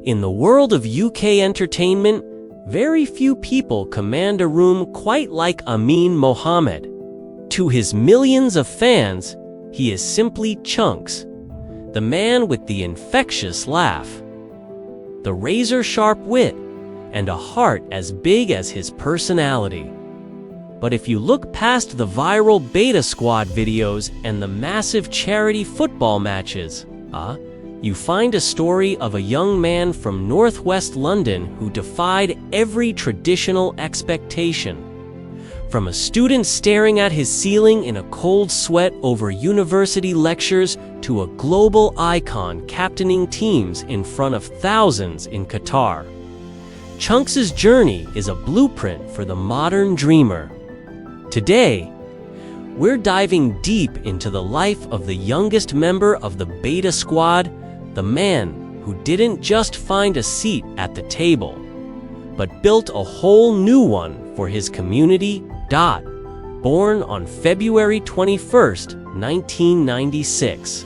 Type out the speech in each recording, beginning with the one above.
In the world of UK entertainment, very few people command a room quite like Amin Mohamed. To his millions of fans, he is simply Chunkz, the man with the infectious laugh, the razor-sharp wit, and a heart as big as his personality. But if you look past the viral Beta Squad videos and the massive charity football matches, you find a story of a young man from northwest London who defied every traditional expectation. From a student staring at his ceiling in a cold sweat over university lectures to a global icon captaining teams in front of thousands in Qatar. Chunkz's journey is a blueprint for the modern dreamer. Today, we're diving deep into the life of the youngest member of the Beta Squad, the man who didn't just find a seat at the table, but built a whole new one for his community. Born on February 21st, 1996.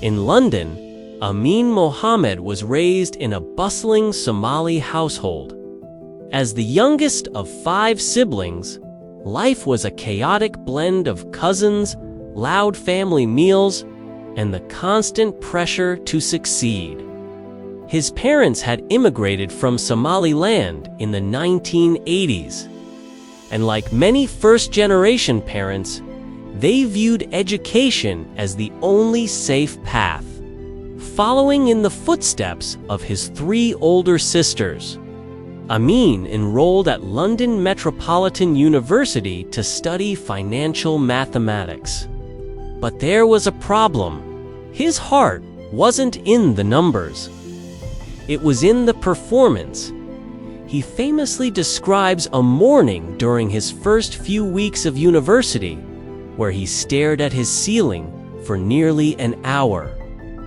In London, Amin Mohamed was raised in a bustling Somali household. As the youngest of 5 siblings, life was a chaotic blend of cousins, loud family meals, and the constant pressure to succeed. His parents had immigrated from Somaliland in the 1980s, and like many first-generation parents, they viewed education as the only safe path. Following in the footsteps of his 3 older sisters, Amin enrolled at London Metropolitan University to study financial mathematics. But there was a problem. His heart wasn't in the numbers. It was in the performance. He famously describes a morning during his first few weeks of university where he stared at his ceiling for nearly an hour,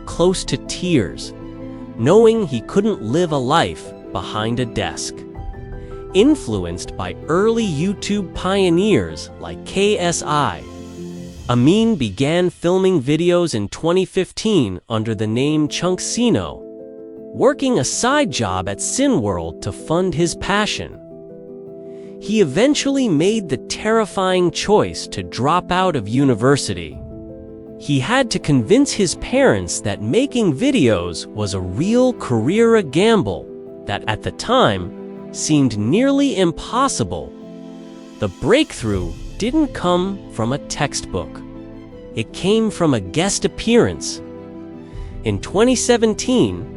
close to tears, knowing he couldn't live a life behind a desk. Influenced by early YouTube pioneers like KSI, Amin began filming videos in 2015 under the name Chunkz, working a side job at Cineworld to fund his passion. He eventually made the terrifying choice to drop out of university. He had to convince his parents that making videos was a real career gamble that at the time seemed nearly impossible. The breakthrough didn't come from a textbook. It came from a guest appearance. In 2017,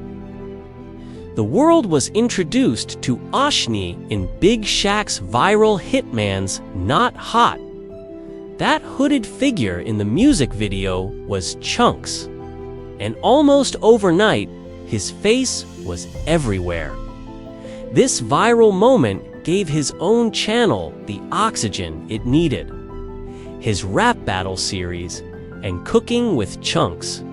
the world was introduced to Asznee in Big Shaq's viral Hitman's Not Hot. That hooded figure in the music video was Chunkz, and almost overnight, his face was everywhere. This viral moment gave his own channel the oxygen it needed. His rap battle series and Cooking with Chunkz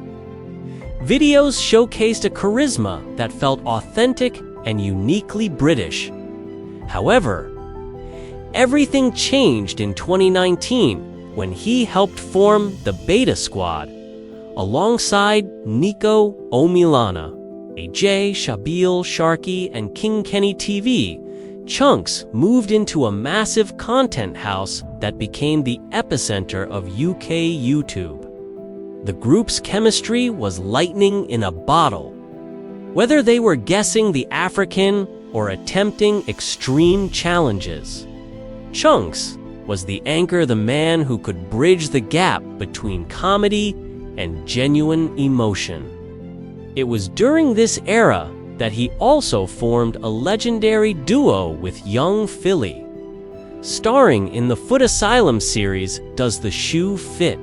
videos showcased a charisma that felt authentic and uniquely British. However, everything changed in 2019 when he helped form the Beta Squad alongside Nico Omilana, AJ, Shabil, Sharky, and King Kenny TV. Chunkz moved into a massive content house that became the epicenter of UK YouTube. The group's chemistry was lightning in a bottle. Whether they were guessing the African or attempting extreme challenges, Chunkz was the anchor, the man who could bridge the gap between comedy and genuine emotion. It was during this era that he also formed a legendary duo with Young Philly. Starring in the Foot Asylum series Does the Shoe Fit?,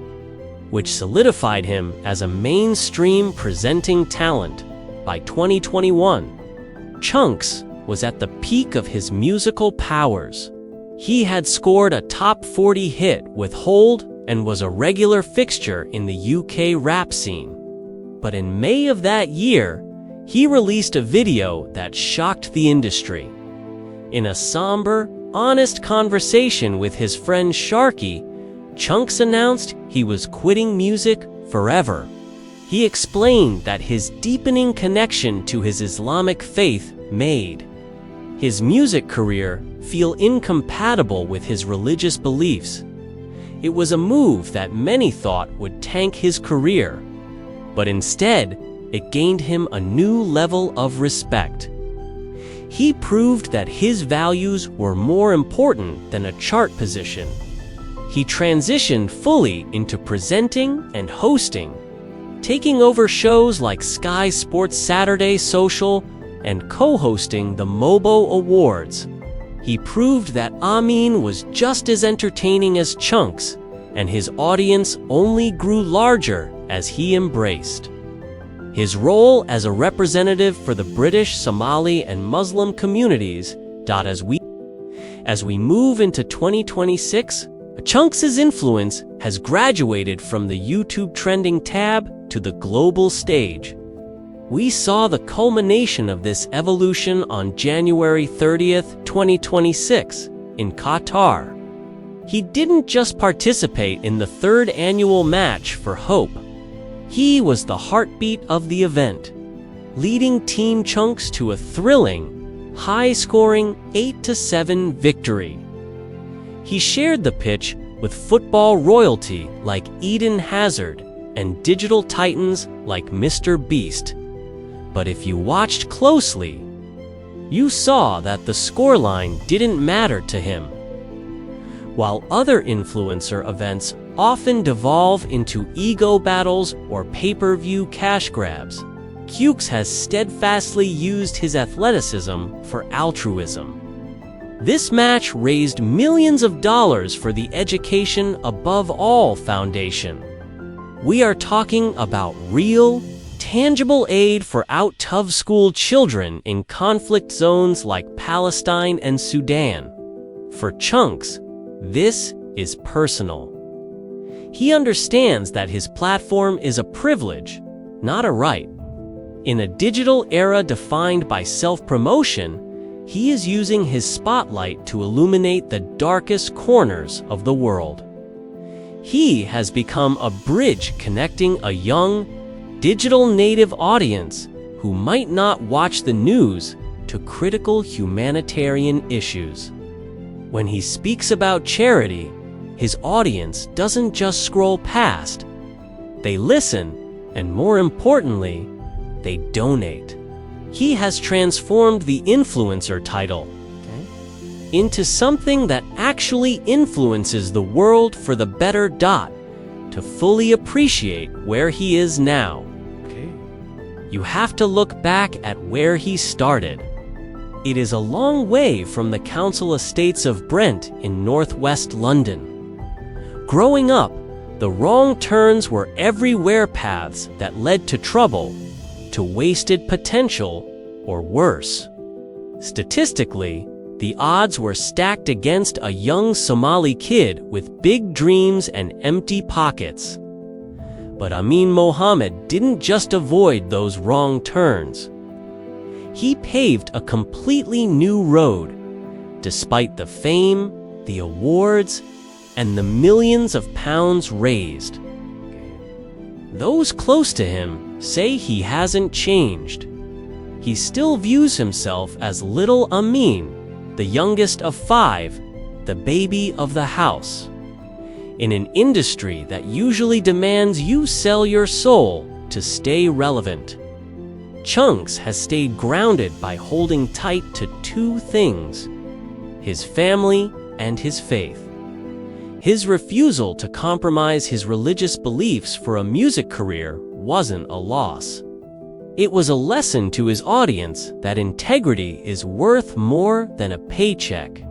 which solidified him as a mainstream presenting talent. By 2021, Chunkz was at the peak of his musical powers. He had scored a top 40 hit with Hold and was a regular fixture in the UK rap scene. But in May of that year, he released a video that shocked the industry. In a somber, honest conversation with his friend Sharky, Chunkz announced he was quitting music forever. He explained that his deepening connection to his Islamic faith made his music career feel incompatible with his religious beliefs. It was a move that many thought would tank his career, but instead, it gained him a new level of respect. He proved that his values were more important than a chart position. He transitioned fully into presenting and hosting, taking over shows like Sky Sports Saturday Social and co-hosting the Mobo Awards. He proved that Amin was just as entertaining as Chunkz, and his audience only grew larger as he embraced his role as a representative for the British, Somali, and Muslim communities. As we move into 2026, Chunks' influence has graduated from the YouTube trending tab to the global stage. We saw the culmination of this evolution on January 30th, 2026, in Qatar. He didn't just participate in the third annual Match for Hope. He was the heartbeat of the event, leading Team Chunkz to a thrilling, high-scoring 8-7 victory. He shared the pitch with football royalty like Eden Hazard and digital titans like Mr. Beast. But if you watched closely, you saw that the scoreline didn't matter to him. While other influencer events often devolve into ego battles or pay-per-view cash grabs, Chunkz has steadfastly used his athleticism for altruism. This match raised millions of dollars for the Education Above All Foundation. We are talking about real, tangible aid for out-of-school children in conflict zones like Palestine and Sudan. For Chunkz, this is personal. He understands that his platform is a privilege, not a right. In a digital era defined by self-promotion, he is using his spotlight to illuminate the darkest corners of the world. He has become a bridge connecting a young, digital native audience who might not watch the news to critical humanitarian issues. When he speaks about charity, his audience doesn't just scroll past. They listen, and more importantly, they donate. He has transformed the influencer title into something that actually influences the world for the better. To fully appreciate where he is now, you have to look back at where he started. It is a long way from the council estates of Brent in northwest London. Growing up, the wrong turns were everywhere, paths that led to trouble, to wasted potential, or worse. Statistically, the odds were stacked against a young Somali kid with big dreams and empty pockets. But Amin Mohamed didn't just avoid those wrong turns. He paved a completely new road. Despite the fame, the awards, and the millions of pounds raised, those close to him say he hasn't changed. He still views himself as little Amin, the youngest of 5, the baby of the house. In an industry that usually demands you sell your soul to stay relevant, Chunkz has stayed grounded by holding tight to 2 things: his family and his faith. His refusal to compromise his religious beliefs for a music career wasn't a loss. It was a lesson to his audience that integrity is worth more than a paycheck.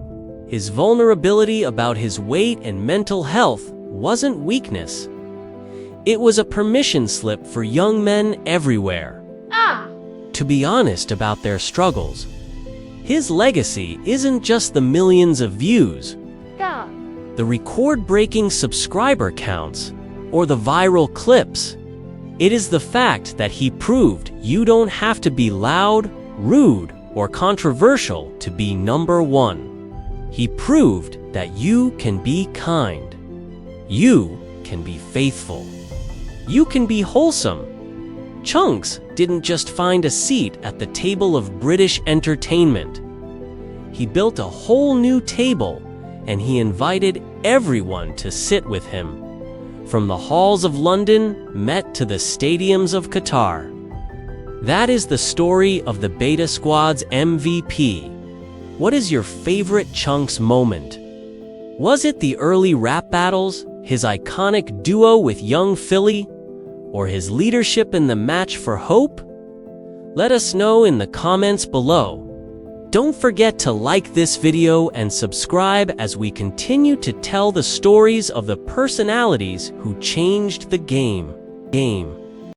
His vulnerability about his weight and mental health wasn't weakness. It was a permission slip for young men everywhere to be honest about their struggles. His legacy isn't just the millions of views, the record-breaking subscriber counts, or the viral clips. It is the fact that he proved you don't have to be loud, rude, or controversial to be number one. He proved that you can be kind. You can be faithful. You can be wholesome. Chunkz didn't just find a seat at the table of British entertainment. He built a whole new table, and he invited everyone to sit with him, from the halls of London Met to the stadiums of Qatar. That is the story of the Beta Squad's MVP. What is your favorite Chunkz moment? Was it the early rap battles, his iconic duo with Young Philly, or his leadership in the Match for Hope? Let us know in the comments below. Don't forget to like this video and subscribe as we continue to tell the stories of the personalities who changed the game.